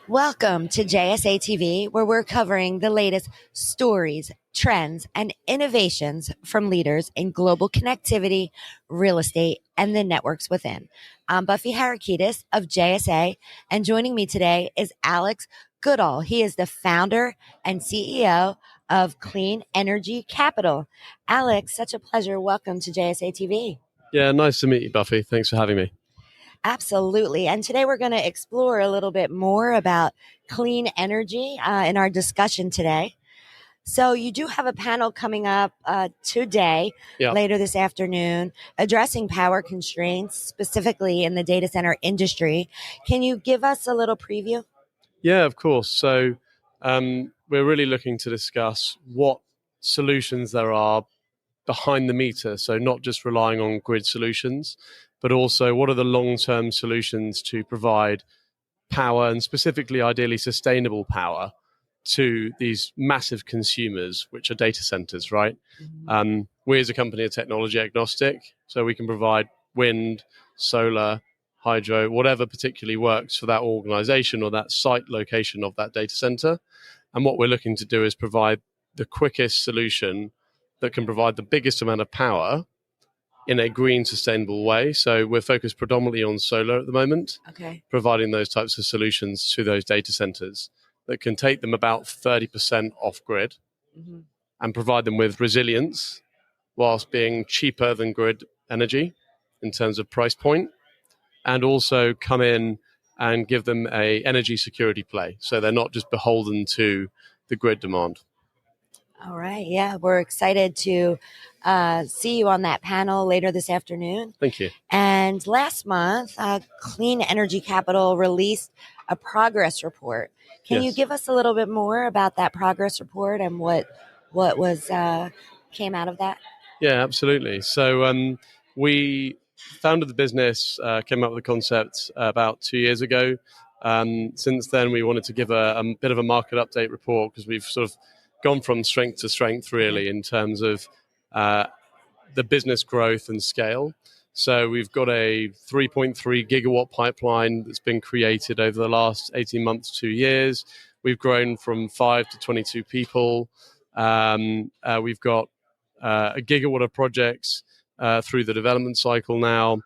Welcome to JSA TV, where we're covering the latest stories, trends, and innovations from leaders in global connectivity, real estate, and the networks within. I'm Buffy Harakitis of JSA, and joining me today is Alex Goodall. He is the founder and CEO of Clean Energy Capital. Alex, such a pleasure. Welcome to JSA TV. Yeah, nice to meet you, Buffy. Thanks for having me. Absolutely. And today we're going to explore a little bit more about clean energy in our discussion today. So you do have a panel coming up today, later this afternoon, addressing power constraints, specifically in the data center industry. Can you give us a little preview? Yeah, of course. So we're really looking to discuss what solutions there are behind the meter. So not just relying on grid solutions, but also what are the long-term solutions to provide power, and specifically, ideally, sustainable power to these massive consumers, which are data centers, right? Mm-hmm. We as a company are technology agnostic, so we can provide wind, solar, hydro, whatever particularly works for that organization or that site location of that data center. And what we're looking to do is provide the quickest solution that can provide the biggest amount of power in a green, sustainable way. So we're focused predominantly on solar at the moment, providing those types of solutions to those data centers that can take them about 30% off grid and provide them with resilience whilst being cheaper than grid energy in terms of price point, and also come in and give them a energy security play. So they're not just beholden to the grid demand. All right. Yeah, we're excited to see you on that panel later this afternoon. Thank you. And last month, Clean Energy Capital released a progress report. Can you give us a little bit more about that progress report and what was came out of that? Yeah, absolutely. So we founded the business, came up with the concept about 2 years ago. Since then, we wanted to give a bit of a market update report because we've sort of gone from strength to strength, really, in terms of the business growth and scale. So we've got a 3.3 gigawatt pipeline that's been created over the last 18 months, 2 years. We've grown from 5 to 22 people. We've got a gigawatt of projects through the development cycle now,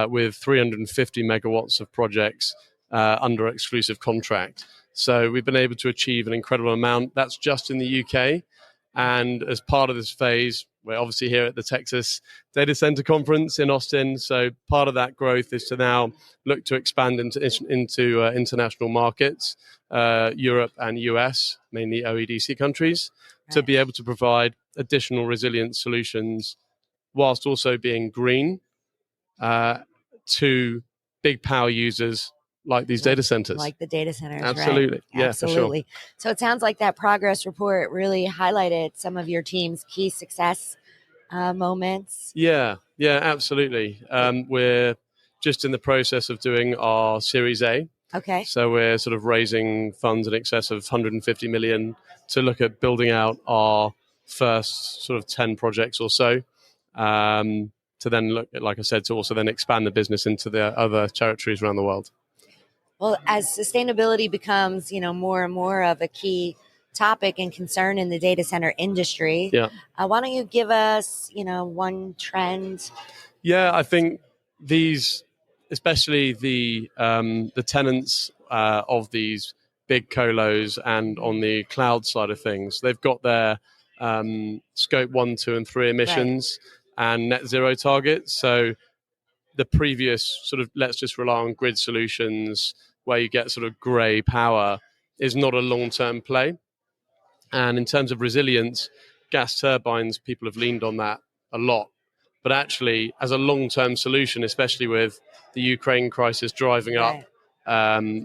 with 350 megawatts of projects under exclusive contract. So we've been able to achieve an incredible amount. That's just in the UK. And as part of this phase, we're obviously here at the Texas Data Center Conference in Austin. So part of that growth is to now look to expand into international markets, Europe and US, mainly OEDC countries, to be able to provide additional resilient solutions whilst also being green to big power users like these data centers. Like the data centers, Absolutely. right? Yeah, absolutely. For sure. So it sounds like that progress report really highlighted some of your team's key success moments. Yeah, absolutely. We're just in the process of doing our Series A. Okay. So we're sort of raising funds in excess of 150 million to look at building out our first sort of 10 projects or so. To then look at, like I said, to also then expand the business into the other territories around the world. Well, as sustainability becomes, more and more of a key topic and concern in the data center industry, why don't you give us, one trend? Yeah, I think these, especially the tenants of these big colos and on the cloud side of things, they've got their scope 1, 2, and 3 emissions and net zero targets. So the previous sort of let's just rely on grid solutions where you get sort of grey power is not a long-term play. And in terms of resilience, gas turbines, people have leaned on that a lot. But actually, as a long-term solution, especially with the Ukraine crisis driving up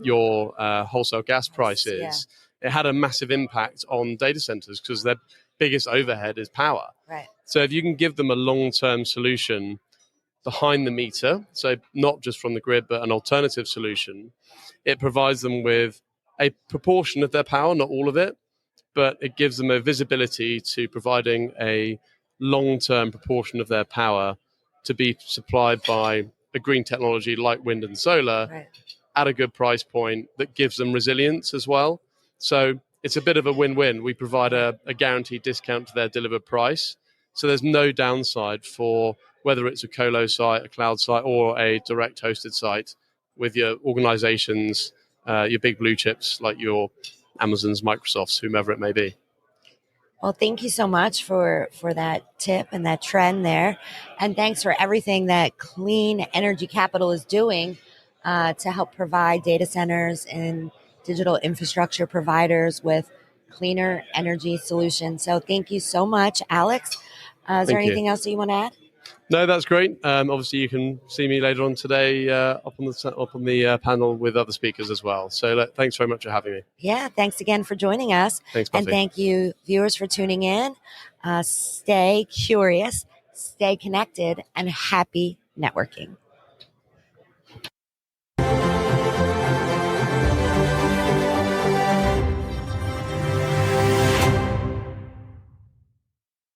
your wholesale gas prices, it had a massive impact on data centers because their biggest overhead is power. Right. So if you can give them a long-term solution behind the meter, so not just from the grid, but an alternative solution, it provides them with a proportion of their power, not all of it, but it gives them a visibility to providing a long-term proportion of their power to be supplied by a green technology like wind and solar at a good price point that gives them resilience as well. So it's a bit of a win-win. We provide a guaranteed discount to their delivered price. So there's no downside for whether it's a colo site, a cloud site, or a direct hosted site with your organizations, your big blue chips like your Amazons, Microsofts, whomever it may be. Well, thank you so much for that tip and that trend there. And thanks for everything that Clean Energy Capital is doing to help provide data centers and digital infrastructure providers with cleaner energy solutions. So thank you so much, Alex. Is there anything else that you want to add? No, that's great. Obviously, you can see me later on today up on the panel with other speakers as well. So thanks very much for having me. Yeah, thanks again for joining us. Thanks, Buffy. And thank you, viewers, for tuning in. Stay curious, stay connected, and happy networking.